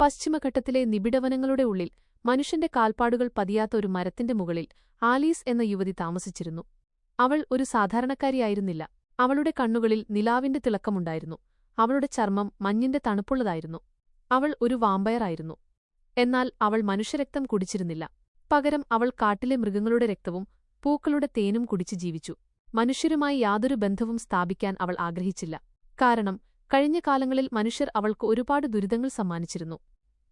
പശ്ചിമഘട്ടത്തിലെ നിബിഡവനങ്ങളുടെ ഉള്ളിൽ മനുഷ്യന്റെ കാൽപ്പാടുകൾ പതിയാത്ത ഒരു മരത്തിന്റെ മുകളിൽ ആലീസ് എന്ന യുവതി താമസിച്ചിരുന്നു. അവൾ ഒരു സാധാരണക്കാരിയായിരുന്നില്ല. അവളുടെ കണ്ണുകളിൽ നിലാവിന്റെ തിളക്കമുണ്ടായിരുന്നു. അവളുടെ ചർമ്മം മഞ്ഞിന്റെ തണുപ്പുള്ളതായിരുന്നു. അവൾ ഒരു വാമ്പയറായിരുന്നു. എന്നാൽ അവൾ മനുഷ്യരക്തം കുടിച്ചിരുന്നില്ല. പകരം അവൾ കാട്ടിലെ മൃഗങ്ങളുടെ രക്തവും പൂക്കളുടെ തേനും കുടിച്ച് ജീവിച്ചു. മനുഷ്യരുമായി യാതൊരു ബന്ധവും സ്ഥാപിക്കാൻ അവൾ ആഗ്രഹിച്ചില്ല. കാരണം കഴിഞ്ഞ കാലങ്ങളിൽ മനുഷ്യർ അവൾക്ക് ഒരുപാട് ദുരിതങ്ങൾ സമ്മാനിച്ചിരുന്നു.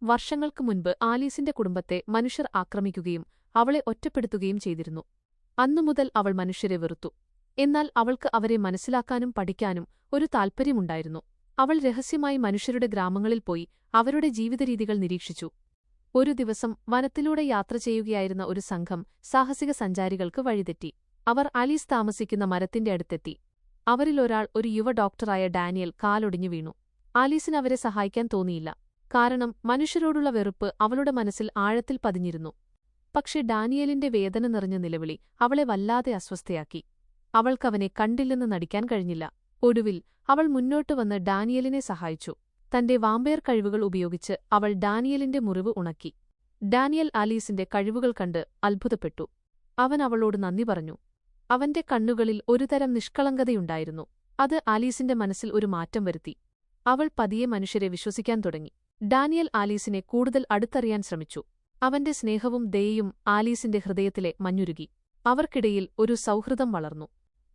വർഷങ്ങൾക്ക് മുൻപ് ആലീസിന്റെ കുടുംബത്തെ മനുഷ്യർ ആക്രമിക്കുകയും അവളെ ഒറ്റപ്പെടുത്തുകയും ചെയ്തിരുന്നു. അന്നുമുതൽ അവൾ മനുഷ്യരെ വെറുത്തു. എന്നാൽ അവൾക്ക് അവരെ മനസ്സിലാക്കാനും പഠിക്കാനും ഒരു താൽപ്പര്യമുണ്ടായിരുന്നു. അവൾ രഹസ്യമായി മനുഷ്യരുടെ ഗ്രാമങ്ങളിൽ പോയി അവരുടെ ജീവിതരീതികൾ നിരീക്ഷിച്ചു. ഒരു ദിവസം വനത്തിലൂടെ യാത്ര ചെയ്യുകയായിരുന്ന ഒരു സംഘം സാഹസിക സഞ്ചാരികൾക്ക് വഴിതെറ്റി. അവർ ആലീസ് താമസിക്കുന്ന മരത്തിന്റെ അടുത്തെത്തി. അവരിലൊരാൾ ഒരു യുവ ഡോക്ടറായ ഡാനിയൽ കാലൊടിഞ്ഞു വീണു. ആലീസിന് അവരെ സഹായിക്കാൻ തോന്നിയില്ല. കാരണം മനുഷ്യരോടുള്ള വെറുപ്പ് അവളുടെ മനസ്സിൽ ആഴത്തിൽ പതിഞ്ഞിരുന്നു. പക്ഷെ ഡാനിയലിന്റെ വേദന നിറഞ്ഞ നിലവിളി അവളെ വല്ലാതെ അസ്വസ്ഥയാക്കി. അവൾക്കവനെ കണ്ടില്ലെന്ന് നടിക്കാൻ കഴിഞ്ഞില്ല. ഒടുവിൽ അവൾ മുന്നോട്ട് വന്ന് ഡാനിയലിനെ സഹായിച്ചു. തന്റെ വാമ്പയർ കഴിവുകൾ ഉപയോഗിച്ച് അവൾ ഡാനിയലിന്റെ മുറിവ് ഉണക്കി. ഡാനിയൽ ആലീസിന്റെ കഴിവുകൾ കണ്ട് അത്ഭുതപ്പെട്ടു. അവൻ അവളോട് നന്ദി പറഞ്ഞു. അവന്റെ കണ്ണുകളിൽ ഒരുതരം നിഷ്കളങ്കതയുണ്ടായിരുന്നു. അത് ആലീസിന്റെ മനസ്സിൽ ഒരു മാറ്റം വരുത്തി. അവൾ പതിയെ മനുഷ്യരെ വിശ്വസിക്കാൻ തുടങ്ങി. ഡാനിയൽ ആലീസിനെ കൂടുതൽ അടുത്തറിയാൻ ശ്രമിച്ചു. അവന്റെ സ്നേഹവും ദയയും ആലീസിന്റെ ഹൃദയത്തിലെ മഞ്ഞുരുകി. അവർക്കിടയിൽ ഒരു സൗഹൃദം വളർന്നു.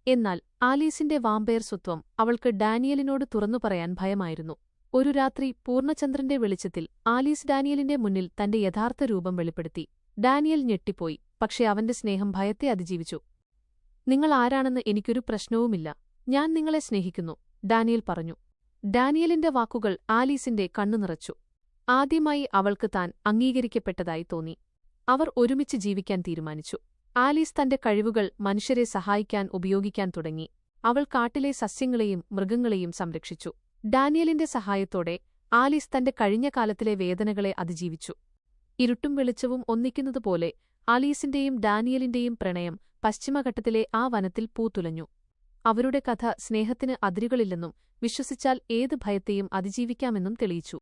എന്നാൽ ആലീസിന്റെ വാമ്പയർ സ്വത്വം അവൾക്ക് ഡാനിയലിനോട് തുറന്നു പറയാൻ ഭയമായിരുന്നു. ഒരു രാത്രി പൂർണ്ണചന്ദ്രന്റെ വെളിച്ചത്തിൽ ആലീസ് ഡാനിയലിന്റെ മുന്നിൽ തന്റെ യഥാർത്ഥ രൂപം വെളിപ്പെടുത്തി. ഡാനിയൽ ഞെട്ടിപ്പോയി. പക്ഷെ അവന്റെ സ്നേഹം ഭയത്തെ അതിജീവിച്ചു. നിങ്ങൾ ആരാണെന്ന് എനിക്കൊരു പ്രശ്നവുമില്ല. ഞാൻ നിങ്ങളെ സ്നേഹിക്കുന്നു, ഡാനിയൽ പറഞ്ഞു. ഡാനിയലിന്റെ വാക്കുകൾ ആലീസിന്റെ കണ്ണു നിറച്ചു. ആദ്യമായി അവൾക്ക് താൻ അംഗീകരിക്കപ്പെട്ടതായി തോന്നി. അവർ ഒരുമിച്ച് ജീവിക്കാൻ തീരുമാനിച്ചു. ആലീസ് തന്റെ കഴിവുകൾ മനുഷ്യരെ സഹായിക്കാൻ ഉപയോഗിക്കാൻ തുടങ്ങി. അവൾ കാട്ടിലെ സസ്യങ്ങളെയും മൃഗങ്ങളെയും സംരക്ഷിച്ചു. ഡാനിയലിന്റെ സഹായത്തോടെ ആലീസ് തന്റെ കഴിഞ്ഞ കാലത്തിലെ വേദനകളെ അതിജീവിച്ചു. ഇരുട്ടും വെളിച്ചവും ഒന്നിക്കുന്നതുപോലെ ആലീസിന്റെയും ഡാനിയലിന്റെയും പ്രണയം പശ്ചിമഘട്ടത്തിലെ ആ വനത്തിൽ പൂത്തുലഞ്ഞു. അവരുടെ കഥ സ്നേഹത്തിന് അതിരുകളില്ലെന്നും വിശ്വസിച്ചാൽ ഏത് ഭയത്തെയും അതിജീവിക്കാമെന്നും തെളിയിച്ചു.